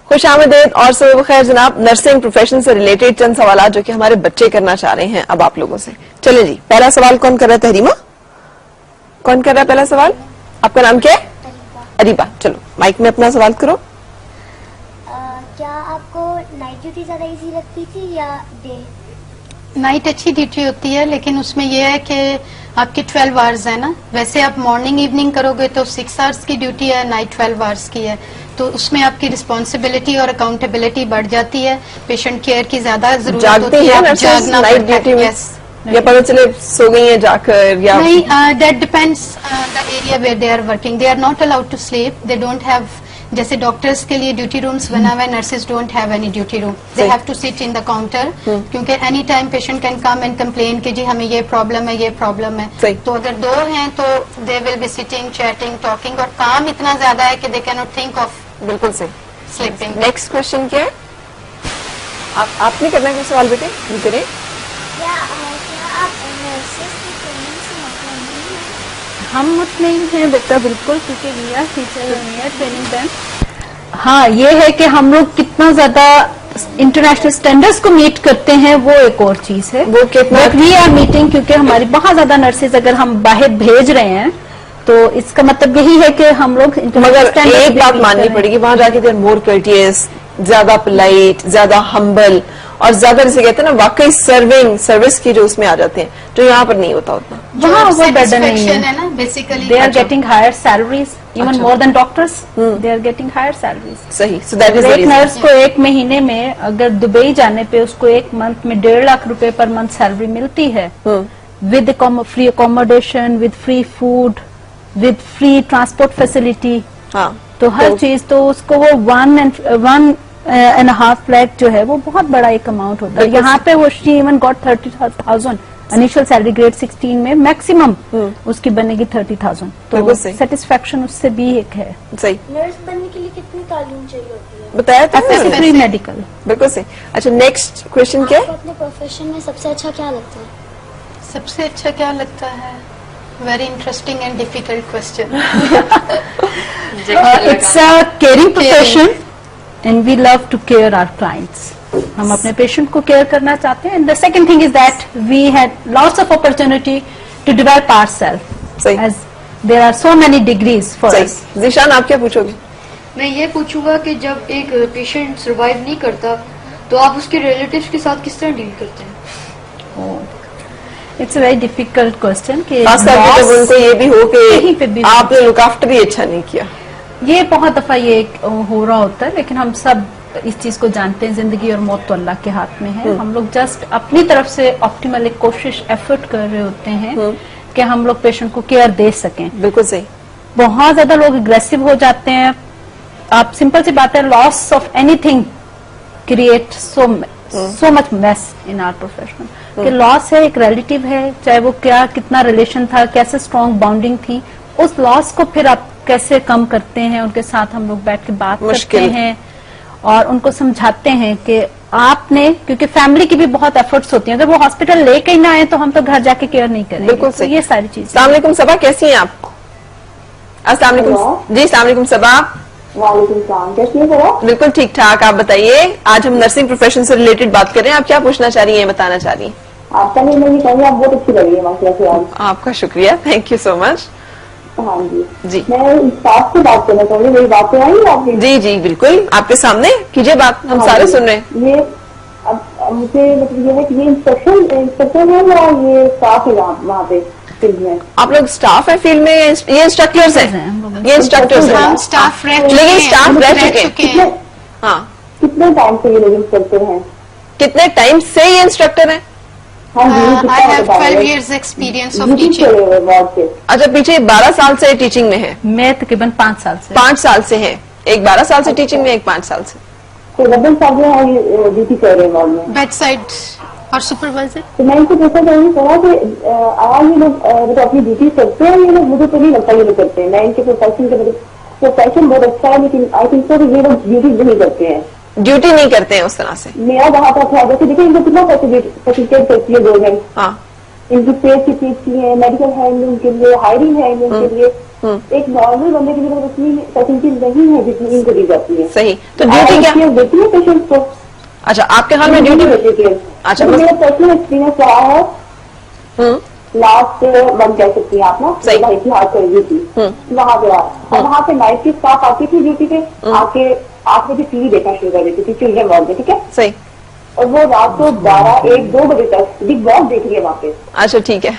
खुशामदीद और सुबह खैर जनाब। नर्सिंग प्रोफेशन से रिलेटेड चंद सवाल जो कि हमारे बच्चे करना चाह रहे हैं अब आप लोगों से। चले जी, पहला सवाल कौन कर रहा है? तहरीमा कौन कर रहा है पहला सवाल? आपका नाम क्या है? अरीबा। चलो माइक में अपना सवाल करो। क्या आपको नाइट ड्यूटी ज्यादा इजी लगती थी या डे? नाइट अच्छी ड्यूटी होती है, लेकिन उसमें यह है कि आपकी 12 आवर्स है ना। वैसे आप मॉर्निंग इवनिंग करोगे तो 6 आवर्स की ड्यूटी है, नाइट 12 आवर्स की है, तो उसमें आपकी रिस्पॉन्सिबिलिटी और अकाउंटेबिलिटी बढ़ जाती है। पेशेंट केयर की ज्यादा जरूरत होती है। जागना पड़ता है। या पता चले सो गई है जाकर या नहीं, that depends the area where they are working. They are not allowed to sleep. They don't have, जैसे डॉक्टर्स के लिए ड्यूटी रूम्स बना हुआ है, nurses don't have any duty room. They have to sit in the counter, क्योंकि any time patient can come and complain कि जी हमें ये प्रॉब्लम है, ये प्रॉब्लम है। तो अगर दो हैं तो they will be sitting, chatting, talking, और काम इतना ज्यादा है कि they can not think of बिल्कुल सही स्लीपिंग। नेक्स्ट क्वेश्चन क्या है? आपने करना है सवाल बेटे? करें। क्या आप नर्सेज की ट्रेनिंग से मतलब नहीं हैं? हम मुतमईन हैं बेटा, बिल्कुल, क्योंकि वी आर टीचर और वी आर ट्रेनिंग देम। हाँ, ये है कि हम लोग कितना ज्यादा इंटरनेशनल स्टैंडर्ड्स को मीट करते हैं वो एक और चीज है। वो कितना वी आर मीटिंग, क्योंकि हमारी बहुत ज्यादा नर्सेज अगर हम बाहर भेज रहे हैं तो इसका मतलब यही है कि हम लोग मगर एक बात माननी पड़ेगी, वहां जाके देर मोर कर्टियस, ज्यादा पोलाइट, ज्यादा हम्बल, और ज्यादा जैसे कहते हैं ना वाकई सर्विस की जो उसमें आ जाते हैं, जो यहाँ पर नहीं होता उतना। वहाँ वो बर्डन नहीं है ना basically. They are getting higher salaries, even more than doctors, they are getting higher salaries. सही। सो दैट इज एक नर्स को एक महीने में अगर दुबई जाने पे उसको एक मंथ में 1.5 लाख रुपए पर मंथ सैलरी मिलती है, with free accommodation, with free food, with free transport facility. हाँ, तो हर चीज, तो उसको वो 1.5 लाख जो है वो बहुत बड़ा एक अमाउंट होता है। यहाँ पे वो she even got 30,000 initial salary, grade 16 में मैक्सिमम उसकी बनेगी 30,000। तो सेटिस्फेक्शन उससे भी एक है। सही। नर्स बनने के लिए कितनी तालीम चाहिए होती है? बताया था प्री मेडिकल। बिल्कुल सही। अच्छा, नेक्स्ट क्वेश्चन क्या है? आपको अपने प्रोफेशन में सबसे अच्छा क्या लगता है? सबसे अच्छा क्या लगता है? Very interesting and difficult question. It's a caring profession and we love to care our clients. हम अपने पेशेंट को केयर करना चाहते हैं। And the second thing is that we had lots of opportunity to develop ourself, as there are so many degrees for us. Zeeshan, आप क्या पूछोगे? मैं ये पूछूंगा कि जब एक पेशेंट सर्वाइव नहीं करता तो आप उसके रिलेटिव्स के साथ किस तरह डील करते हैं? It's a very difficult question कि जब उनको ये भी हो कि आपने लुक आफ्टर ही अच्छा नहीं किया। ये बहुत दफा ये हो रहा होता है, लेकिन हम सब इस चीज को जानते हैं, जिंदगी और मौत तो अल्लाह के हाथ में है। हम लोग जस्ट अपनी तरफ से ऑप्टिमल एक कोशिश एफर्ट कर रहे होते हैं कि हम लोग पेशेंट को केयर दे सकें। बिल्कुल सही। बहुत ज्यादा लोग एग्रेसिव हो जाते हैं। आप सिंपल सी बात है, loss of anything create so much mess in our profession. कि लॉस है, एक रिलेटिव है, चाहे वो क्या कितना रिलेशन था, कैसे स्ट्रॉन्ग बॉन्डिंग थी, उस लॉस को फिर आप कैसे कम करते हैं। उनके साथ हम लोग बैठ के बात करते हैं और उनको समझाते हैं कि आपने, क्योंकि फैमिली की भी बहुत एफर्ट्स होती हैं, अगर वो हॉस्पिटल लेके ही ना आए तो हम तो घर जाके केयर नहीं करेंगे। बिल्कुल सही। तो ये सारी चीजें। अस्सलाम वालेकुम सबा, कैसी हैं आप? अस्सलाम वालेकुम जी। अस्सलाम वालेकुम सबा। वालेकुम सलाम, कैसी हैं? बिल्कुल ठीक ठाक। आप बताइए, आज हम नर्सिंग प्रोफेशन से रिलेटेड बात कर रहे हैं। आप क्या पूछना चाह रही हैं, बताना चाह रही हैं? आपका नहीं, मैं कहूँगी आप बहुत अच्छी लग रही है माशाल्लाह से आज। आपका शुक्रिया, थैंक यू सो मच। हाँ जी जी, मैं स्टाफ से बात करना चाहूँगी। मेरी बातें आई आपकी? जी जी बिल्कुल, आपके सामने कीजिए बात, हम सारे सुन रहे हैं। ये अब मुझे मतलब ये है कि ये इंस्ट्रक्टर है या ये स्टाफ है वहाँ पे फील्ड में? आप लोग स्टाफ है फील्ड में? ये इंस्ट्रक्टर्स हैं, ये इंस्ट्रक्टर्स हैं। हम स्टाफ रह लेकिन स्टाफ रह चुके हैं। हाँ, कितने टाइम से ये लोग इंस्ट्रक्टर हैं? कितने टाइम से ये इंस्ट्रक्टर हैं? हाँ जी, I have 12 years experience of teaching. अच्छा, पीछे 12 साल से टीचिंग में है? मैं तकरीबन 5 साल से। 5 साल से है, एक 12 साल से टीचिंग में, एक 5 साल से। तो 12 साल में ड्यूटी कर रहे हैं वॉर्ड में, बेड साइड और सुपरवाइजर। तो मैं इनको पूछना चाहूँगी थोड़ा कि आज ये लोग मतलब अपनी ड्यूटी करते हैं, ये लोग मुझे तो नहीं लगता ये लोग करते हैं। मैं इनके प्रोफेशन के प्रोफेशन बहुत अच्छा है, लेकिन आई थिंक सो ये लोग ड्यूटी नहीं करते हैं, ड्यूटी नहीं करते हैं उस तरह से। मेरा वहाँ पर था, जैसे देखिए इनको कितना फैसिलिटेट करती है गवर्नमेंट। हाँ, इनकी पेट की चीज की है, मेडिकल हैंडलिंग के लिए, हायरिंग हैंडलिंग के लिए एक नॉर्मल बंदे के लिए मतलब इतनी फैसिलिटी नहीं है जितनी इनको दी जाती है। सही। तो ड्यूटी क्या देती है पेशेंट को? अच्छा, आपके हाल में ड्यूटी देती है। अच्छा, तो मेरा पर्सनल एक्सपीरियंस रहा है लास्ट मंथ कह सकती हैं आप ना, सही। भाई की हार्ट सर्जरी थी वहां पे और वहां पे नाइट की स्टाफ आती थी ड्यूटी पे, आके 8 बजे टीवी देखना शुरू कर देती थी चिल्ड्रन वार्ड में, ठीक है, सही। और वो रात को 12, 1, 2 बजे तक बिग बॉस देख रही है वहाँ पे। अच्छा, ठीक है,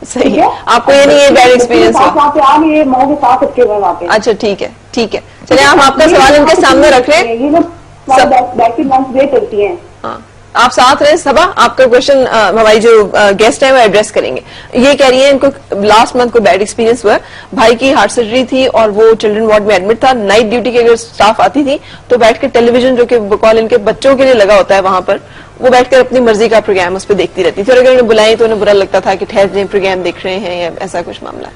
सही ठीक है। है, आपको ये नहीं है बैड एक्सपीरियंस हुआ? वहाँ पे आ नहीं है, माँ के साथ रखे हुए वहाँ पे। अच्छा, ठीक है, ठीक है। चलिए, हम आपका सवाल इनके सामने रख रहे हैं। ये लोग बैक की लंच वेट करती है। हाँ, आप साथ रहे सबा, आपका क्वेश्चन हमारी जो गेस्ट है वो एड्रेस करेंगे। ये कह रही है इनको लास्ट मंथ को बैड एक्सपीरियंस हुआ, भाई की हार्ट सर्जरी थी और वो चिल्ड्रन वार्ड में एडमिट था। नाइट ड्यूटी की अगर स्टाफ आती थी तो बैठ के टेलीविजन जो कि बकौल इनके बच्चों के लिए लगा होता है वहां पर, वो बैठकर अपनी मर्जी का प्रोग्राम उस पर देखती रहती थी। और अगर उन्हें बुलाएं तो उन्हें बुरा लगता था कि ठहर जाए, प्रोग्राम देख रहे हैं, या ऐसा कुछ मामला।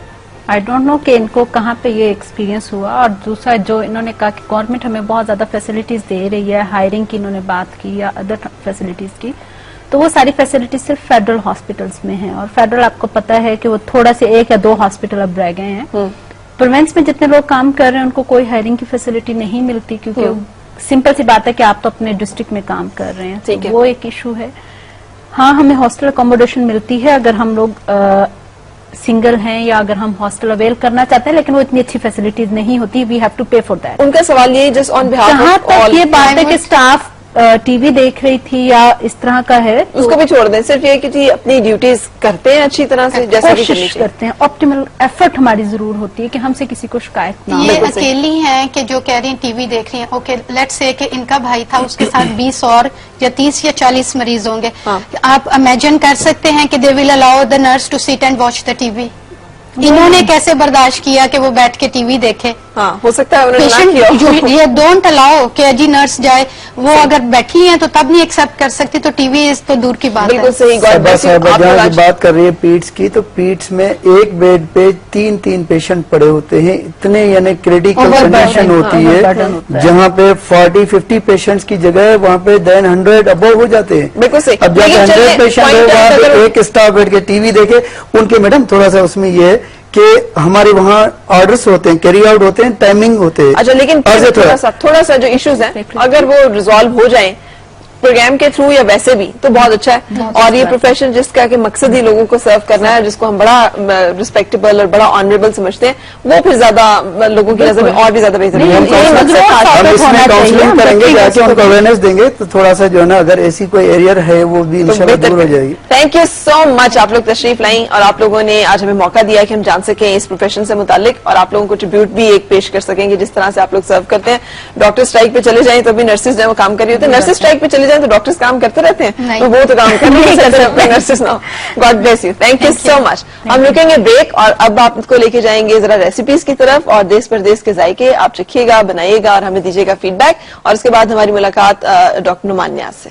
आई डोंट नो कि इनको कहाँ पे ये एक्सपीरियंस हुआ। और दूसरा जो इन्होंने कहा कि गवर्नमेंट हमें बहुत ज्यादा फैसिलिटीज दे रही है, हायरिंग की इन्होंने बात की या अदर फैसिलिटीज की, तो वो सारी फैसिलिटीज सिर्फ फेडरल हॉस्पिटल्स में हैं। और फेडरल आपको पता है कि वो थोड़ा से 1 या 2 हॉस्पिटल अब रह गए हैं। प्रोविंस में जितने लोग काम कर रहे हैं उनको कोई हायरिंग की फैसिलिटी नहीं मिलती, क्योंकि सिंपल सी बात है कि आप तो अपने डिस्ट्रिक्ट में काम कर रहे हैं, ठीक है। वो एक इशू है। हाँ, हमें हॉस्टल अकोमोडेशन मिलती है अगर हम लोग सिंगल हैं या अगर हम हॉस्टल अवेल करना चाहते हैं, लेकिन वो इतनी अच्छी फैसिलिटीज नहीं होती, वी हैव टू पे फॉर दैट। उनका सवाल ये जस्ट ऑन बिहाफ जहां ऑफ तक ऑल, ये बात है कि स्टाफ टीवी देख रही थी या इस तरह का है, तो उसको भी छोड़ दें। सिर्फ ये कि जी अपनी ड्यूटीज करते हैं अच्छी तरह से, जैसे भी करनी कोशिश चाहिए। करते हैं। ऑप्टिमल एफर्ट हमारी जरूर होती है कि हमसे किसी को शिकायत ना हो। ये बिल्कुल सही। अकेली हैं कि जो कह रही हैं टीवी देख रही हैं। ओके, लेट्स से कि इनका भाई था, उसके साथ 20 और या 30 या 40 मरीज होंगे। हाँ। आप इमेजिन कर सकते हैं कि they will allow the nurse to sit and watch the TV. इन्होंने कैसे बर्दाश्त किया कि वो बैठ के टीवी देखे? हाँ, हो सकता है उन्होंने ना किया हो। पेशेंट ये डोंट अलाउ कि जी नर्स जाए, वो अगर बैठी हैं तो तब नहीं एक्सेप्ट कर सकती, तो टीवी इस तो दूर की बात बिल्कुल है। सही। God bless you. आप लोग जहाँ की आज बात कर रही है पीट्स की, तो पीट्स में एक बेड पे 3-3 पेशेंट पड़े होते हैं। इतने यानी क्रिटिकल कंडीशन होती है, जहाँ पे 40-50 पेशेंट्स की जगह है वहाँ पे 100 अबव हो जाते हैं। बिल्कुल सही। अब जब लेकिन 100 चलिए, पेशेंट है point वहाँ out पे करो। एक स्टाफ बैठ के टीवी देखे। उनके मैडम थोड़ा सा उसमें ये है कि हमारे वहाँ ऑर्डर्स होते हैं, कैरी आउट होते हैं, टाइमिंग होते हैं। अच्छा, लेकिन और थोड़ा सा जो इश्यूज हैं अगर वो रिजॉल्व हो जाएं प्रोग्राम के थ्रू या वैसे भी, तो बहुत अच्छा है। और ये प्रोफेशन जिसका कि मकसद ही लोगों को सर्व करना है, जिसको हम बड़ा रिस्पेक्टेबल और बड़ा ऑनरेबल समझते हैं, वो फिर ज्यादा लोगों की नजर में और भी ज्यादा बेहतर है। हम इसमें काउंसलिंग करेंगे, जाके उनको अवेयरनेस देंगे, तो थोड़ा सा जो है ना अगर ऐसी कोई एरियर है वो भी इंशाल्लाह दूर हो जाएगी। थैंक यू सो मच, आप लोग तशरीफ लाई और आप लोगों ने आज हमें मौका दिया कि हम जान सकें इस प्रोफेशन से मुतालिक, और आप लोगों को ट्रिब्यूट भी एक पेश कर सकेंगे जिस तरह से आप लोग सर्व करते हैं। डॉक्टर स्ट्राइक पे चले जाएं तो भी नर्सेज जो वो काम कर रही होती है, नर्सेज स्ट्राइक पे चले जाएं तो डॉक्टर्स काम करते रहते हैं, नहीं। तो वो तो काम कर नहीं सकते अपने नर्सेज ना। God bless you, thank you so much. हम रुकेंगे ब्रेक और अब आपको लेके जाएंगे जरा रेसिपीज की तरफ, और देश परदेश के जायके आप चखिएगा, बनाइएगा और हमें दीजिएगा फीडबैक, और उसके बाद हमारी मुलाकात डॉक्टर नुमान न्याज से।